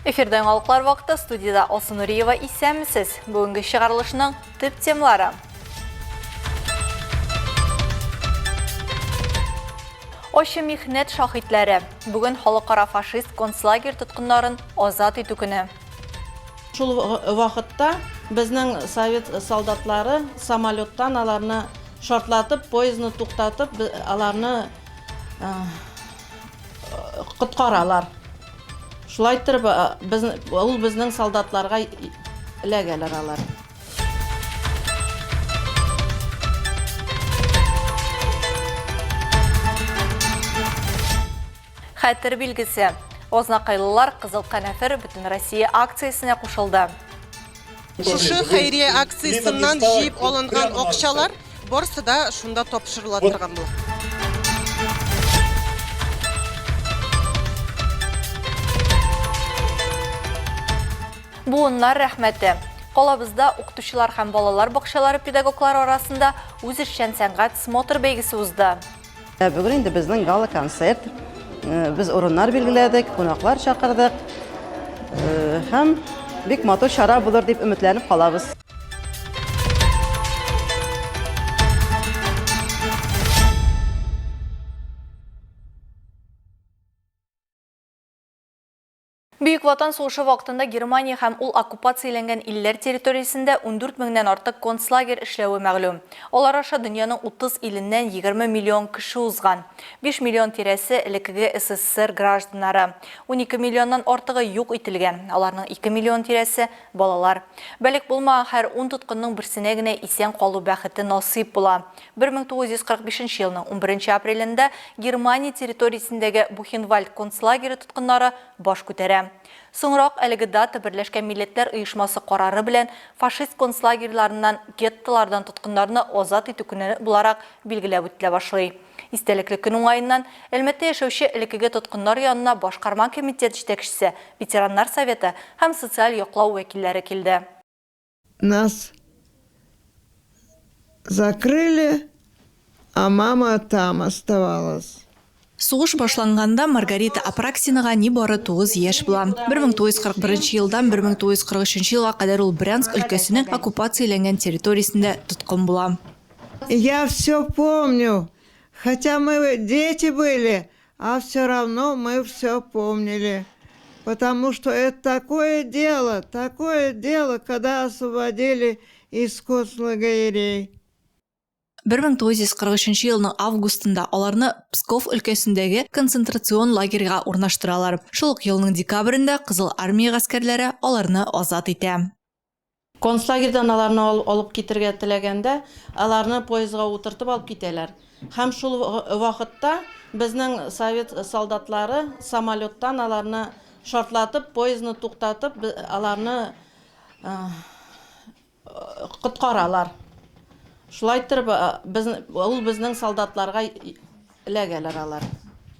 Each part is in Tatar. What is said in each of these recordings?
Эфирден алықлар вақыты студияда Олсын Нұриева исәмісіз. Бүгінгі шығарылышының түп темалары. Ошы михнет шахитлері. Бүгін халықара фашист концлагер тұтқындарын азат ету күні. Шул вақытта біздің совет солдатлары самолеттан аларны шартлатып, поездны туқтатып, аларны құтқаралар. Шулай тұрып, ол біздің солдатларға іләгәлер алар. Хәтер билгісі. Ознақайлылар Қызыл Қанафір бүтін Россия акциясына қошылды. Шушы хайрия акциясынан жиып алынған оқшалар борсыда шунда топшырылатырған бұл. Буыннар рәхмәте. Қолабызда оқытушылар һәм балалар бақшалары педагоглар арасында үз ішчән сәнгать смотр бәйгесі узды. Бүгін инде безнең гала концерт. Biz урыннар билгеләдек, кунаклар чакырдык. Һәм бик матур шара булыр дип өметләнеп калабыз. Бүйік ватан соғышы вақтында Германия һәм ул оккупацияләнгән илләр территориясендә 14 меңнән артык концлагер эшләве мәгълүм. Алар аша дөньяның 30 иленнән 20 миллион кеше узган. 5 миллион тирәсе элекеге СССР гражданнары. 12 миллионнан артыгы юк ителгән. Аларның 2 миллион тирәсе балалар. Бәлек булмаган һәр 10 тоткынның берсенә генә исән калу бәхете насыйп була. 1945 елның 11 апрелендә Германия территориясендәге Бухенвальд концлагере тоткыннары баш күтәрә. Соңрак әлеге дата Берләшкән Милләтләр Оешмасы карары белән фашист концлагерларыннан гетталардан тоткыннарны азат итү көне буларак билгеләп үтелә башлый. Истәлекле көн уңаеннан Әлмәттә яшәүче элекеге тоткыннар янына башкарма комитет җитәкчесе, ветераннар советы һәм социаль яклау вәкилләре килде. Нас закрыли, а мама там оставалась. Сугыш башланганда Маргарита Апраксинаға нибары 9 яшь була. 1941 елдан 1943 елга кадәр ул Брянск өлкәсенең оккупацияләнгән территориясендә тоткын була. Я все помню, хотя мы дети были, а все равно мы все помнили. Потому что это такое дело, когда освободили из концлагерей. 1943 елның августында аларны Псков өлкәсендәге концентрацион лагерьга урнаштыралар. Шул ук елның декабрендә Кызыл армия гаскәрләре аларны азат итә. Концлагерьдан аларны алып китергә теләгәндә, аларны поездга утыртып алып китәләр. Һәм шул вакытта безнең совет солдатлары самолеттан аларны шартлатып, поездны туктатып, аларны құтқаралар. Шулай тұрып, ул безнең солдатларга іләгәлер алар.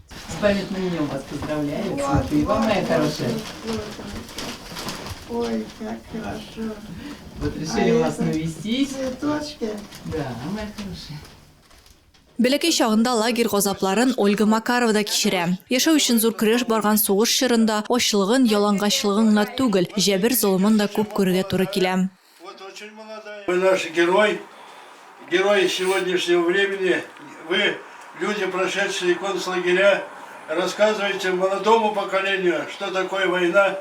С памятным днем вас поздравляю. И вам, моя хорошая. Ой, как хорошо. Вот решили вас навестить. Цветочки. Да, моя хорошая. Бәләкәй чагында лагерь газапларын Ольга Макарова да кичерә. Яшәү өчен зур көрәш барган сугыш чорында ачлыгын, ялангачлыгын гына түгел, җәбер золымын да күп күрергә туры килә. Вот очень молодая. Вы наш герой сегодняшнего времени. Вы, люди, прошедшие концлагеря, рассказываете молодому поколению, что такое война,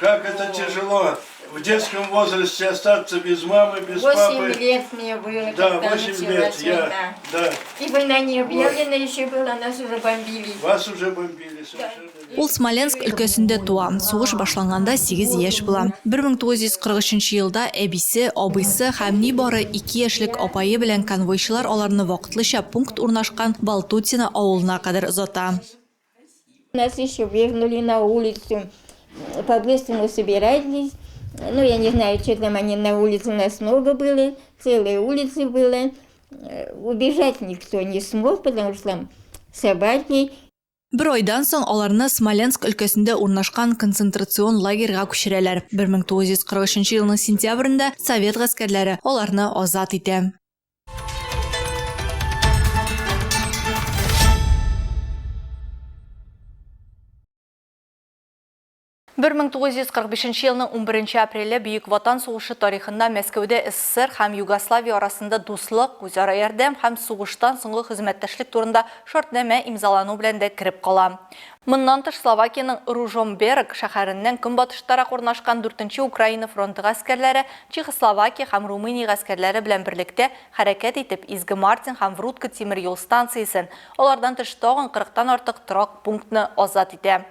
как это тяжело в детском возрасте остаться без мамы, без папы. 8 лет мне было, Да, когда 8 началась лет, война. да. И война не объявлена еще была, нас уже бомбили. Вас уже бомбили совершенно. Ул Смоленск өлкәсендә туа. Сугыш башланганда 8 яшь була. 1943 елда әбисе, абыйсы һәм нибары 2 яшьлек апайы белән конвойчылар аларны вакытлыча пункт урнашкан Балтутино авылына кадәр озата. Нас еще вернули на улицу. По-быстрому собирались. Ну, я не знаю, что там они на улице, у нас много было, целые улицы было. Убежать никто не смог, потому что там собаки. Бер айдан соң аларны Смоленск өлкәсендә урнашкан концентрацион лагерьга күчерәләр. 1943 елның сентябрендә совет гаскәрләре аларны азат итә. 1945 елның 11 апрелі Бүйік Ватан сугышы тарихында Мәскәүдә СССР һәм Югославия арасында дуслык, үзара ярдәм һәм сугыштан соңгы хезмәттәшлек турында шартнамә имзалану белән дә кирип кала. Моннан тыш Словакияның Ружомберг шәһәреннән көнбатыштарак урнашкан 4-нче Украина фронты гаскәрләре Чехословакия һәм Румыния гаскәрләре белән берлектә хәрәкәт итеп Изге Мартин һәм Врутка тимер юл станциясын, алардан тыш тагын 40-тан артык торак пунктны азат итә.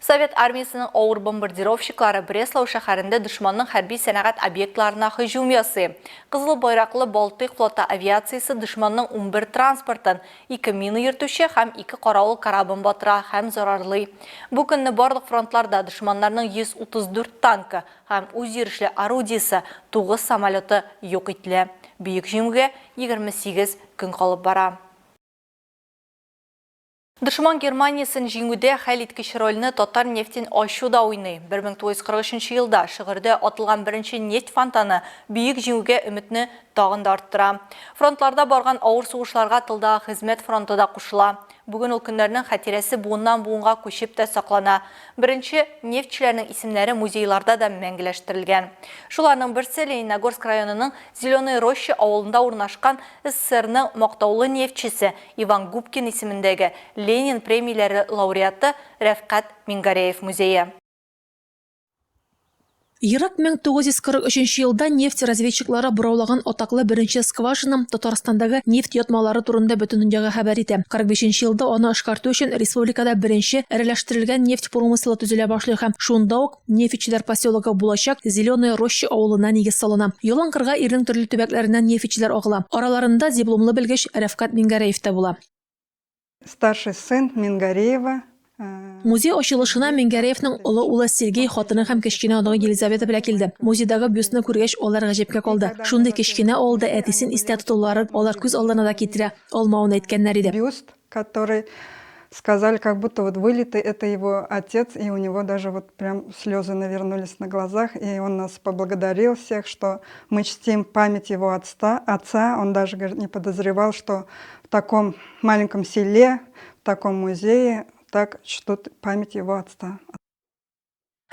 Совет армиясының авыр бомбардировщиклары Бреслау шәһәрендә дошманның хәрби сәнәгать объектларына һөҗүм ясый. Кызыл байраклы Балтык флоты авиациясе дошманның 11 транспортын, 2 мина йөртүче һәм 2 каравыл корабын батыра һәм зарарлый. Бу көнне барлык фронтларда дошманнарның 134 танкы һәм үз йөрешле орудиясе 9 самолеты юк ителә. Бөек җиңүгә 28 көн калып бара. Дошман Германиясын җиңүдә хәл иткеч рольне Татар нефтен ачуда уйный. 1943 елда шыгырда атылган беренче нефть фонтаны бөек җиңүгә өметне тагын да арттыра. Фронтларда барган авыр сугышларга тылда хезмәт фронтында кушыла. Бүген ул көннәрнең хатирәсе буыннан буынга күчеп тә саклана. Беренче нефтчеләрнең исемнәре музейларда да мәңгеләштерелгән. Шуларның берсе Лениногорск районының Зеленая Роща авылында урнашкан СССРның мактаулы нефтчесе Иван Губкин исемендәге Ленин премияләре лауреаты Рәфкат Мингареев музее. Ерак 1943 елда нефть разведчиклары бұраулаган атаклы беренче скважина Татарстандагы нефть ятмалары турында бөтен дөньяга хәбәр итә. 45 елда аны эшкәртү өчен республикада беренче эреләштерелгән нефть промыслы төзелә башлый һәм шунда ук нефтчеләр поселогы булачак Зеленая Роща авылына нигез салына. Елан кырга ирнең төрле төбәкләреннән нефтчеләр агыла. Араларында дипломлы белгеч Рәфкат Мингареев та була. Старший сын Мингареева. Музей ачылышына Мингареевның улы улы Сергей хатыны һәм кечкенә аны Елизавета белән килде. Музейдагы бюстны күргәч, алар гаҗәпкә калды. Шундый кечкенә авылда әтисен истә тотулары алар күз алдына да китерә алмавын әйткәннәр иде. Бюст, который сказали, как будто вот вылитый, это его отец, и у него даже вот прям слезы навернулись на глазах, и он нас поблагодарил всех, что мы чтим память его отца. Он даже не подозревал, что в таком маленьком селе, в таком музее так чтут память его отца.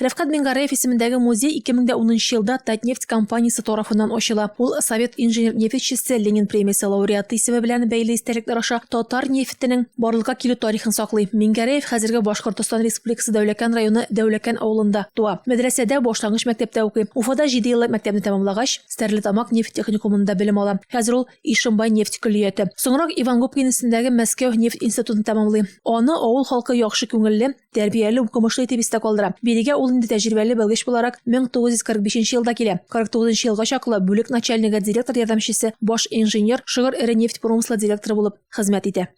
Рәфкат Мингареев исемендәге музей 2010 елда Татнефть компаниясе тарафыннан ачыла. Ул Совет инженер-нефтчесе Ленин премиясе лауреаты исеме белән бәйле истәлекләр аша татар нефтенең барлыкка килү тарихын саклый. Мингареев хәзерге Башкортстан Республикасы Дәүләкән районы Дәүләкән авылында туа. Мәдрәсәдә башлангыч мәктәптә укый. Уфада 7 еллык мәктәпне тәмамлагач, Стәрлетамак нефть техникумында белем ала. Хәзер ул Ишембай нефть көллияте. Соңрак Иван Губкин исемендәге Мәскәү нефть институтын тәмамлый. Аны авыл халкы яхшы күңелле, тәрбияле, укымышлы итеп истә калдыра. Бирегә ул инде тәҗрибәле белгеч буларак 1945 елда килә. 49 елга чаклы бүлек начальнигы директор ярдәмчесе, баш инженер, Шыгыр эре нефть промыслы директоры булып хезмәт итә.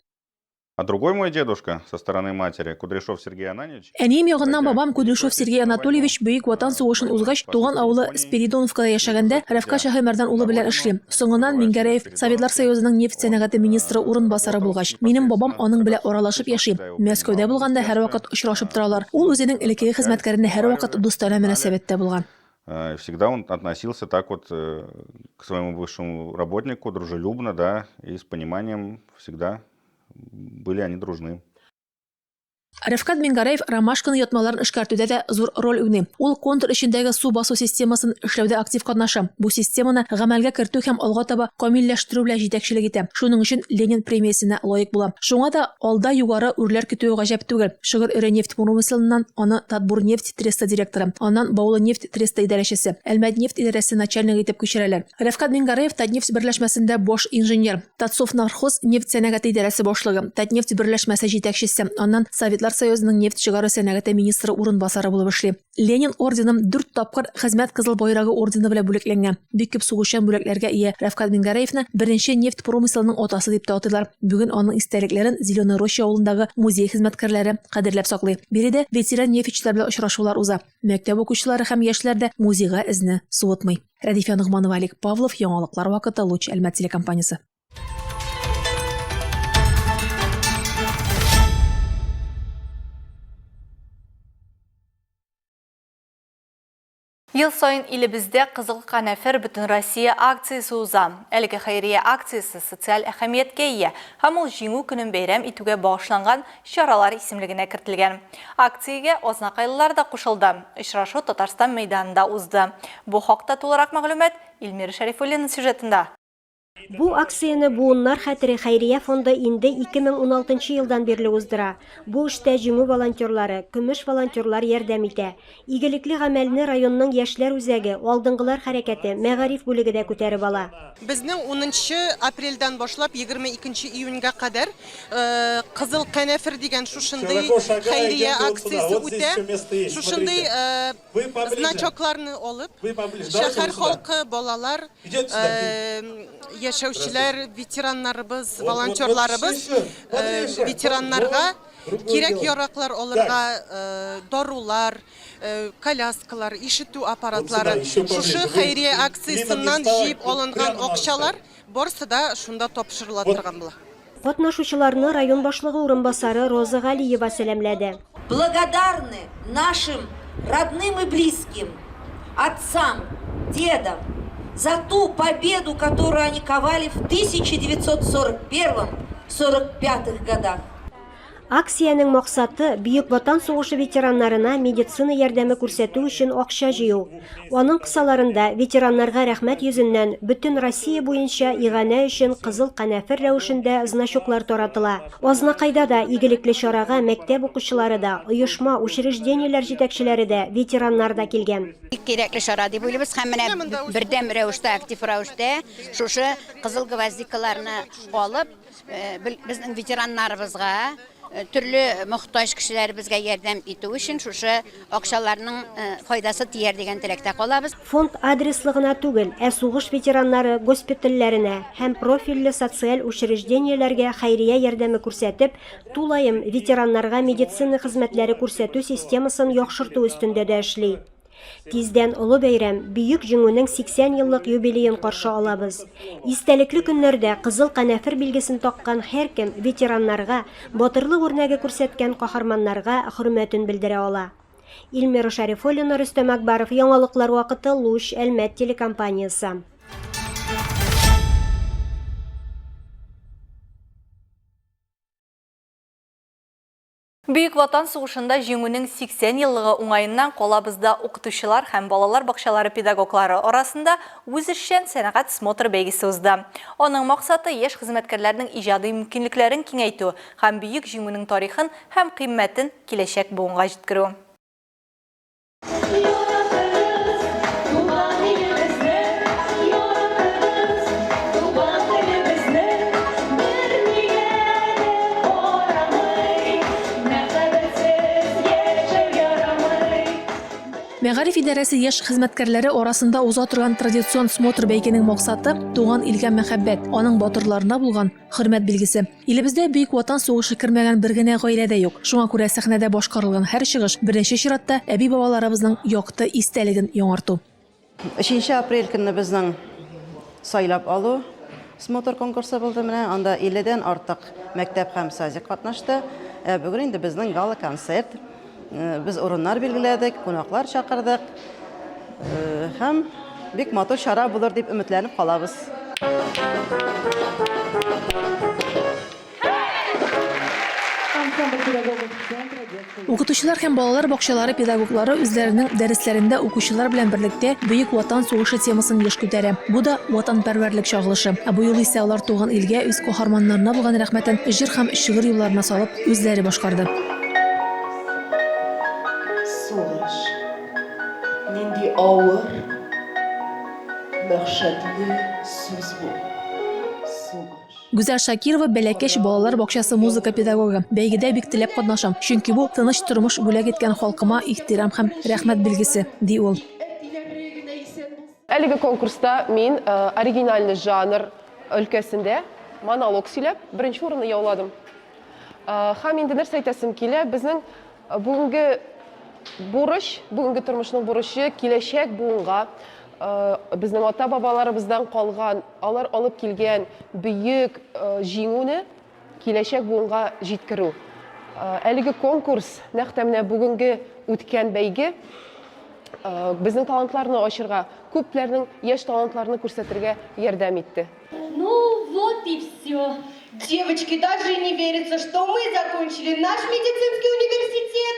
А другой мой дедушка со стороны матери, Кудряшов Сергей Ананьевич. Әнием ягыннан бабам Кудряшов Сергей Анатольевич Бөек Ватан сугышын узгач, туган авылы Спиридоновкада яшәгәндә Рәфкат Шаһимәрдан улы белән эшли. Соңыннан Мингареев Советлар Союзының нефть сәнәгате министры урынбасары булгач, минем бабам аның белән аралашып яши. Мәскәүдә булганда һәр вакыт очрашып торалар. Ул үзенең элекке хезмәткәренә һәр вакыт дустана мөнәсәбәттә булган. Всегда он относился так вот к своему бывшему работнику дружелюбно, да, и с пониманием всегда. Были они дружны. Рәфкат Мингареев ромашканы ятмаларын эшкәртүдә дә зур роль уйный. Ул контур эчендәге су басу системасын эшләүдә актив катнаша. Бу системаны гамәлгә кертү һәм алга таба камилләштерү белән җитәкчелек итә. Шуның өчен Ленин премиясенә лаек була. Шуңа да алда югары үрләр көтүе гаҗәп түгел. Шыгыр эре нефть промыслыннан аны Татбур нефть треста директоры, аннан Баулы нефть треста идарәчесе, Әлмәт нефть идарәсе начальнигы итеп күчерәләр. Рәфкат Мингареев Татнефть берләшмәсендә баш инженер, Татсов нархоз нефть сәнәгате идарәсе башлыгы, Татнефть берләшмәсе җитәкчесе, аннан Советлар Союзының нефть чыгару сәнәгате министры урынбасары булып эшли. Ленин орденым 4 тапкыр хезмәт кызыл байрагы ордены белән бүләкләнгән. Бик күп сугышчан бүләкләргә ия Рәфкат Мингареевны беренче нефть промыслының атасы дип тә атыйлар. Бүген аның истәлекләрен Зеленая Роща авылындагы музей хезмәткәрләре кадерләп саклый. Биредә ветеран нефтьчеләр белән очрашулар уза. Мәктәп укучылары һәм яшьләр дә музейга эзне суытмый. Радифа Нугманова, Олег Павлов, яңалыклар вакыты, Луч, Әлмәт телекомпаниясе. Ел сайын илебездә Кызыл Канәфер Бүтін Россия акциясы уза. Әлеге хәйрия акциясы социаль әһәмияткә ия һәм ул җиңү көнен бәйрәм итүгә багышланган чаралар исемлегенә кертелгән. Акциягә азнакайлылар да кушылды. Очрашу Татарстан мәйданында узды. Бу хакта тулырак мәгълүмат Илмира Шәрифуллина сюжетында. Бу акцияны Буыннар хәтере хәйрия фонды инде 2016 елдан бирле уздыра. Бу эштә җиңү волонтерлары, көмеш волонтерлар ярдәм итә. Игелекле гамәлне районның яшьләр үзәге, алдынгылар хәрәкәте, мәгариф бүлеге дә күтәреп ала. Безнең 10 апрельдән башлап 22 июньгә кадәр Кызыл Канәфер дигән шушындый хәйрия акциясы үтә. Шушындый значокларны алып, шәһәр халкы, балалар, яшәүчеләр, ветераннарыбыз, волонтерларыбыз, ветераннарга кирәк яраклар алырга дарулар, коляскалар, ишетү аппаратлары. Шушы хәйрия акциясыннан җыеп алынган акчалар барысы да шунда тапшырыла торган була. Катнашучыларны район башлыгы урынбасары Роза Галиева сәламләде. Благодарны нашим родным и близким, отцам, дедам, за ту победу, которую они ковали в 1941-45 годах. Акциянең максаты Бөек Ватан сугышы ветераннарына медицина ярдәме күрсәтү өчен акча җыю. Аның кысаларында ветераннарга рәхмәт йөзеннән бөтен Россия буенча игъанә өчен Кызыл Канәфер рәвешендә значоклар таратыла. Азнакайда да игелекле чарага мәктәп укучылары да, оешма, учреждениеләр җитәкчеләре дә, ветераннар да килгән. Кирәкле чара дип уйлыйбыз, һәм менә бердәм рәвештә, актив рәвештә шушы кызыл гвоздикаларны алып, безнең ветераннарыбызга төрле мохтаҗ кешеләребезгә ярдәм итү өчен шушы акчаларның файдасы тияр дигән теләктә калабыз. Фонд адреслы гына түгел, сугыш ветераннары госпитальләренә һәм профильле социаль учреждениеләргә хәйрия ярдәме күрсәтеп, тулаем ветераннарга медицина хезмәтләре күрсәтү системасын яхшырту өстендә дә эшли. Тиздән олы бәйрәм, бөек җиңүнең 80 еллык юбилеен каршы алабыз. Истәлекле көннәрдә Кызыл Канәфер билгесен таккан һәркем ветераннарга, батырлык үрнәге күрсәткән каһарманнарга хөрмәтен белдерә ала. Илмира Шәрифуллина, Рөстәм Акбаров, яңалыклар вакыты, Луч, Әлмәт телекомпаниясе. Бөек Ватан сугышында җиңүнең 80 еллыгы уңаеннан калабызда укытучылар һәм балалар бакчалары педагоглары арасында үз эшчән сәнгать смотр бәйгесе узды. Аның максаты яшь хезмәткәрләрнең иҗади мөмкинлекләрен киңәйтү һәм бөек җиңүнең тарихын һәм кыйммәтен киләчәк буынга җиткерү. Мәгариф идарәсе яшь хезмәткәрләре арасында уза торган традицион смотр бәйгенең максаты туган илгә мәхәббәт, аның батырларына булган хөрмәт билгесе. Илебездә Бөек Ватан сугышы кермәгән бер генә гаиләдә юк. Шуңа күрә сәхнәдә башкарылган һәр чыгыш беренче чиратта әби-бабаларыбызның якты истәлеген яңарту. 3 апрель көнне безнең сайлап алу смотр конкурсы булды менә. Анда 50-дән артык мәктәп һәм садик катнашты. Бүген инде безнең гала концерт. Biz урыннар билгеләдек, кунаклар чакырдык. Һәм бик матур чара булыр дип өметләнеп калабыз. Укытучылар һәм балалар бакчалары педагоглары үзләренең дәресләрендә укучылар белән берлектә Бөек Ватан сугышы темасын еш күтәрә. Бу да ватанпәрвәрлек чагылышы. Бу юл исә алар туган илгә, үз каһарманнарына булган рәхмәтен җыр һәм шигырь юлларына салып үзләре башкарды. Нинди авыр, мәхшәтле сүз бу. Гүзәл Шакирова бәләкәч балалар бакчасы музыка педагогы. Бәйгедә бик теләп катнашам, чөнки бу тыныч тормыш бүләк иткән халкыма ихтирам һәм рәхмәт билгесе, ди ул. Әлеге конкурста мин оригинальный жанр өлкәсендә монолог сөйләп беренче урынны яуладым. Һәм инде нәрсә әйтәсем килә, безнең бүгенге бурыч, бүгенге тормышның бурычы киләчәк буынга безнең ата-бабаларыбыздан калган, алар алып килгән бөек җиңүне киләчәк буынга җиткерү. Әлеге конкурс нәкъ менә бүгенге үткән бәйге Безнең талантларны ачырга, күпләрнең яшь талантларны күрсәтергә ярдәм итте. Ну вот и все. Девочки, даже не верится, что мы закончили наш медицинский университет.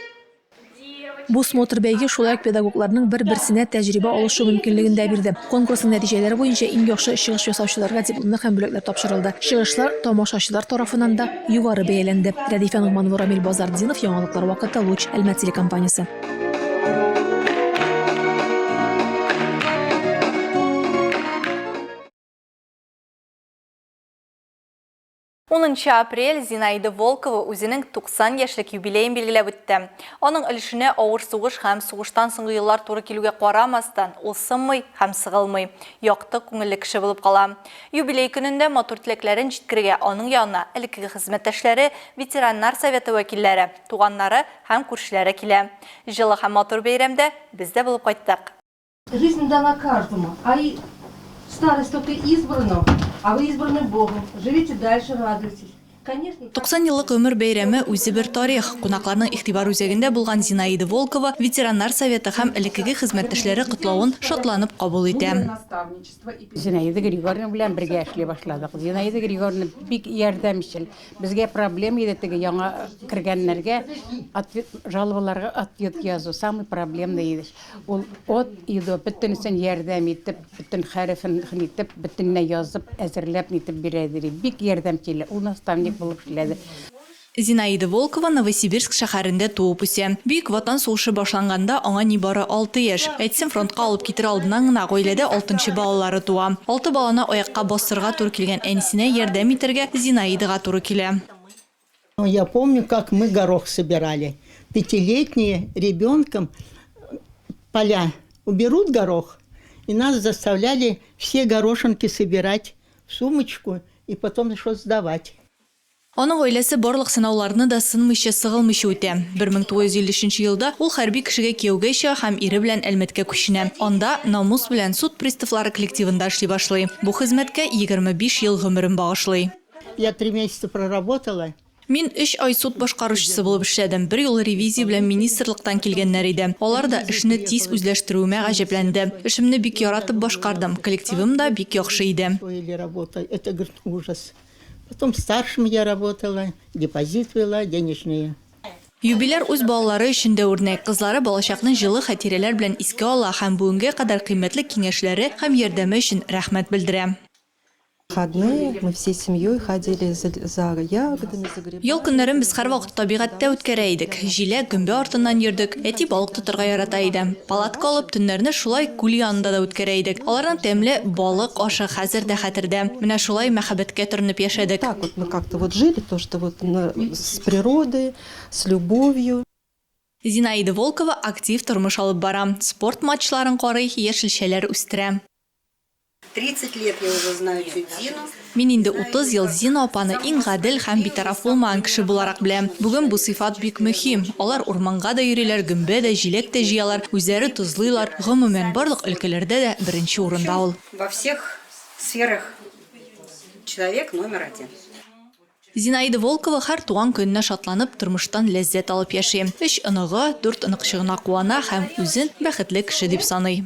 Бу смотр бәйге шулай педагогларның бер-берсенә тәҗрибә алышу мөмкинлеген дә бирде. Конкурсның нәтиҗәләре буенча иң яхшы чыгыш ясаучыларга дипломнар һәм бүләкләр тапшырылды. Чыгышлар тамашачылар тарафыннан да югары бәяләнде. Рәдифә Нугманова, Рамил Базардинов, Яңалыклар вакыты, Луч, Әлмәт телекомпаниясе. 10 апрель Зинаида Волкова үзенең 90 яшьлек юбилейын билгеләп үтте. Аның өлешенә авыр сугыш һәм сугыштан соңгы еллар туры килүгә карамастан, ул сынмый һәм сыгылмый, якты күңелле кеше булып кала. Юбилей көнендә матур теләкләрен җиткерергә аның янына элекке хезмәттәшләре, ветераннар советы вәкилләре, туганнары һәм күршеләре килә. Җылы һәм матур бәйрәмдә без дә булып кайттык. Жизнь дана каждому, а и старость только избрана, а вы избраны Богом. Живите дальше, радуйтесь. 90 еллык ömür бәйрәме үзе бер тарих. Кунакларның игътибар үзәгендә булган Зинаида Волкова ветераннар советы һәм элекке хезмәттәшләре котлавын шатланып кабул итә. Зинаида Григорьевна белән бергә эшли башладык. Зинаида Григорьевна бик ярдәмчел. Безгә проблема иде теге яңа кергәннәргә жалобаларга ответ язу самый проблемный иде. Ул от иде бөтенсен ярдәм итеп, бөтен хәрефен итеп, бөтенне язып, әзерләп нитеп бирәдер. Бик ярдәмчел. Ул наставник булып эшләде. Зинаида Волкова Новосибирск шәһәрендә туып үсә. Бөек ватан сугышы башланганда аңа нибары 6 яшь. Әйтсәм, фронтка алып китер алдыннан гына гаиләдә 6нчы балалары туа. 6 баланы аякка басырга туры килгән әнисенә ярдәм итәргә Зинаидага туры килә. Я помню, как мы горох собирали. 5-летние ребенком поля уберут горох, и нас заставляли все горошинки собирать в сумочку и потом что сдавать. Аның гаиләсе барлык сынауларны да сынмыйча, сыгылмыйча үтә. 1953 елда ул хәрби кешегә кияүгә чыга һәм ире белән Әлмәткә күченә. Анда намус белән суд приставлары коллективында эшли башлый. Бу хезмәткә 25 ел гомерен багышлый. Я 3 месяца проработала. Мин 3 ай суд башкаручысы булып эшләдем. Бер юл ревизия белән министрлыктан килгәннәр иде. Алар да эшне тиз үзләштерүемә гаҗәпләнде. Эшемне бик яратып башкардым. Коллективым да бик яхшы иде. Это ужас. Потом старшим я работала, депозит вела, денежные. Юбилер үз балалары өчен дә үрнәк. Кызлары балачакны җылы хатирәләр белән искә ала һәм бүгенгә кадәр кыйммәтле киңәшләре һәм ярдәме өчен рәхмәт белдерә. Выходные мы всей семьей ходили за ягодами, за грибами. Ял көннәрен без һәрвакыт табигатьтә үткәрә идек. Җиләк, гөмбә артыннан йөрдек. Әти балык тотырга ярата иде. Палатка алып төннәрне шулай күл янында да үткәрә идек. Аларның тәмле балык ашы хәзер дә хәтердә. Менә шулай мәхәббәткә төренеп яшәдек. Так вот мы как-то вот жили, то что вот с природой, с любовью. Зинаида Волкова актив тормыш алып бара. Спорт матчларын карый, яшелчәләр үстерә. 30 лет я уже знаю Зину. Мин инде 30 ел Зина апаны иң гадел һәм битараф булмаган кеше буларак беләм. Бүген бу сыйфат бик мөһим. Алар урманга да йөриләр, гөмбә дә, җиләк тә җыялар, үзләре тозлыйлар. Гомумән барлык өлкәләрдә дә беренче урында ул. Во всех сферах человек номер 1. Зинаида Волкова һәр туган көненә шатланып, тормыштан ләззәт алып яши. 3 оныгы, 4 ыныкчыгына куана һәм үзен бәхетле кеше дип саный.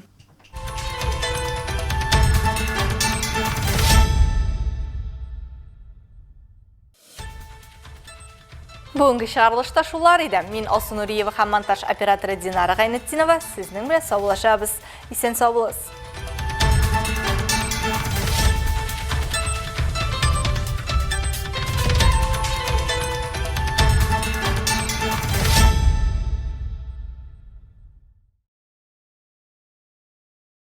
Бүгінгі шығарылышта шулар иде. Мин Алсу Нуриева һәм монтаж операторы Динара Гайнетдинова сезнең белән саулашабыз. Исән сау булыгыз.